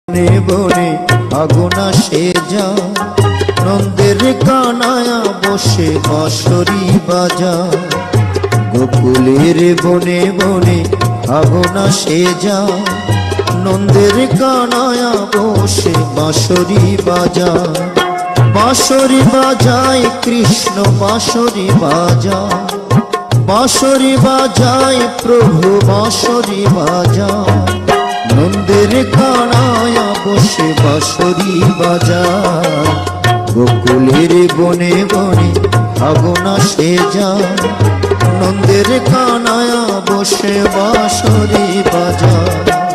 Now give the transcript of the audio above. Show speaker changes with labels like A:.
A: বনে বনে আগুনা সে যা, নন্দের কানায়া বসে বাঁশরি বাজা। গোকুলের বনে বনে আগুনা সে যা, নন্দের কানায়া বসে বাঁশরি বাজা। বাঁশরি বাজায় কৃষ্ণ বাঁশরি বাজায়, বাঁশরি বাজায় প্রভু বাঁশরি বাজায়। নন্দের কানায়া বসে বাঁশরি বাজায়। গোকুলের বনে বনে আগুনা সে যায়, নন্দের কানায়া বসে বাঁশরি বাজায়।